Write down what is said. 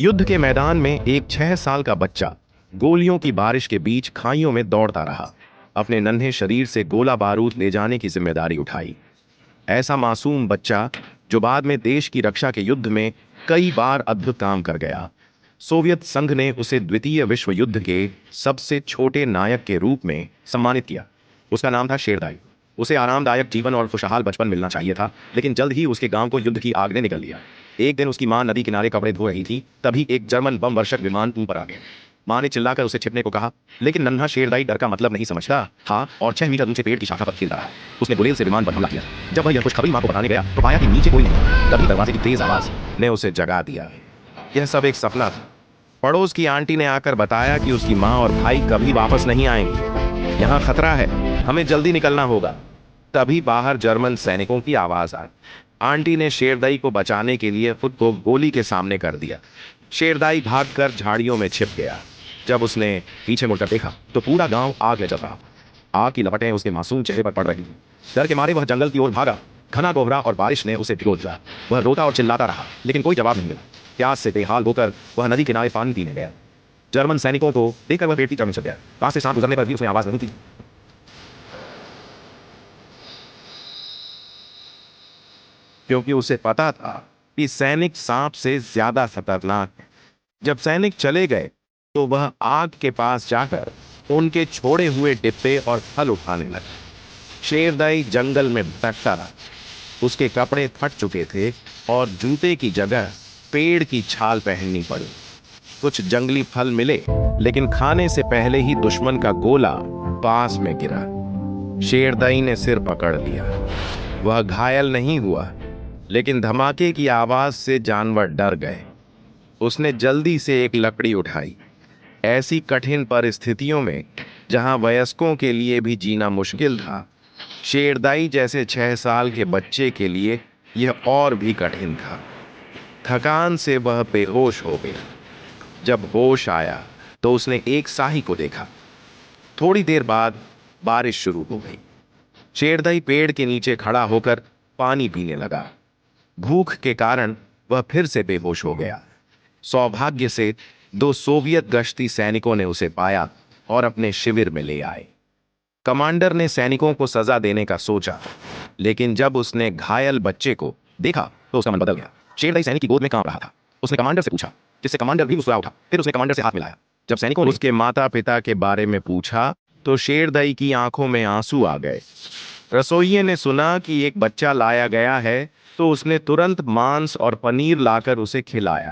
युद्ध के मैदान में एक 6 साल का बच्चा गोलियों की बारिश के बीच खाइयों में दौड़ता रहा। अपने नन्हे शरीर से गोला बारूद ले जाने की जिम्मेदारी उठाई। ऐसा मासूम बच्चा जो बाद में देश की रक्षा के युद्ध में कई बार अद्भुत काम कर गया। सोवियत संघ ने उसे द्वितीय विश्व युद्ध के सबसे छोटे नायक के रूप में सम्मानित किया। उसका नाम था शेरदाई। उसे आरामदायक जीवन और खुशहाल बचपन मिलना चाहिए था, लेकिन जल्द ही उसके गांव को युद्ध की आग ने निकल लिया। एक दिन उसकी मां नदी किनारे कपड़े धो रही थी, तभी एक जर्मन बम वर्षक विमान ऊपर आ गया। मां ने चिल्लाकर उसे छिपने को कहा, लेकिन नन्हा शेरदाई डर का मतलब नहीं समझता था और 6 मीटर ऊंचे पेड़ की शाखा पर खेल रहा है। उसने गुलेल से विमान पर हमला किया। जब वह यह खुशखबरी मां को बताने गया तो पाया कि नीचे कोई नहीं। तभी दरवाजे की तेज आवाज ने उसे जगा दिया। यह सब एक सपना था। पड़ोस की आंटी ने आकर बताया कि उसकी माँ और भाई कभी वापस नहीं आएंगे। यहाँ खतरा है, हमें जल्दी निकलना होगा। तभी बाहर जर्मन सैनिकों की आवाज आई। आंटी ने शेरदाई को बचाने के लिए खुद को गोली के सामने कर दिया। शेरदाई भागकर झाड़ियों में छिप गया। जब उसने पीछे मुड़कर देखा तो पूरा गांव आग में जल रहा। आग की लपटें उसके मासूम चेहरे पर पड़ रही थी। डर के मारे वह जंगल की ओर भागा। घना कोहरा और बारिश ने उसे भिगो दिया। वह रोता और चिल्लाता रहा, लेकिन कोई जवाब नहीं मिला। प्यास से बेहाल होकर वह नदी किनारे पानी पीने गया। जर्मन सैनिकों को देखकर वह पेड़ की टर्न चल गया। पास से सांप गुजरने पर भी उसमें आवाज नहीं थी, क्योंकि उसे पता था कि सैनिक सांप से ज्यादा खतरनाक है। जब सैनिक चले गए तो वह आग के पास जाकर उनके छोड़े हुए डिब्बे और फल उठाने लगा। शेरदाई जंगल में भटकता रहा। उसके कपड़े फट चुके थे और जूते की जगह पेड़ की छाल पहननी पड़ी। कुछ जंगली फल मिले, लेकिन खाने से पहले ही दुश्मन का गोला पास में गिरा। शेरदाई ने सिर पकड़ लिया। वह घायल नहीं हुआ, लेकिन धमाके की आवाज से जानवर डर गए। उसने जल्दी से एक लकड़ी उठाई। ऐसी कठिन परिस्थितियों में जहां वयस्कों के लिए भी जीना मुश्किल था, शेरदाई जैसे 6 साल के बच्चे के लिए यह और भी कठिन था। थकान से वह बेहोश हो गया। जब होश आया तो उसने एक शाही को देखा। थोड़ी देर बाद बारिश शुरू हो गई। शेरदाई पेड़ के नीचे खड़ा होकर पानी पीने लगा। भूख के कारण वह फिर से बेहोश हो गया। सौभाग्य से 2 सोवियत गश्ती सैनिकों ने उसे पाया और अपने शिविर में ले आए। कमांडर ने सैनिकों को सजा देने का सोचा, लेकिन जब उसने घायल बच्चे को देखा तो उसका मन बदल गया। शेरदाई सैनिक की गोद में कांप रहा था। उसने कमांडर से पूछा, जिससे कमांडर भी मुस्कुरा उठा। फिर उसने कमांडर से हाथ मिलाया। जब सैनिकों ने उसके माता पिता के बारे में पूछा तो शेरदाई की आंखों में आंसू आ गए। रसोइये ने सुना कि एक बच्चा लाया गया है तो उसने तुरंत मांस और पनीर लाकर उसे खिलाया।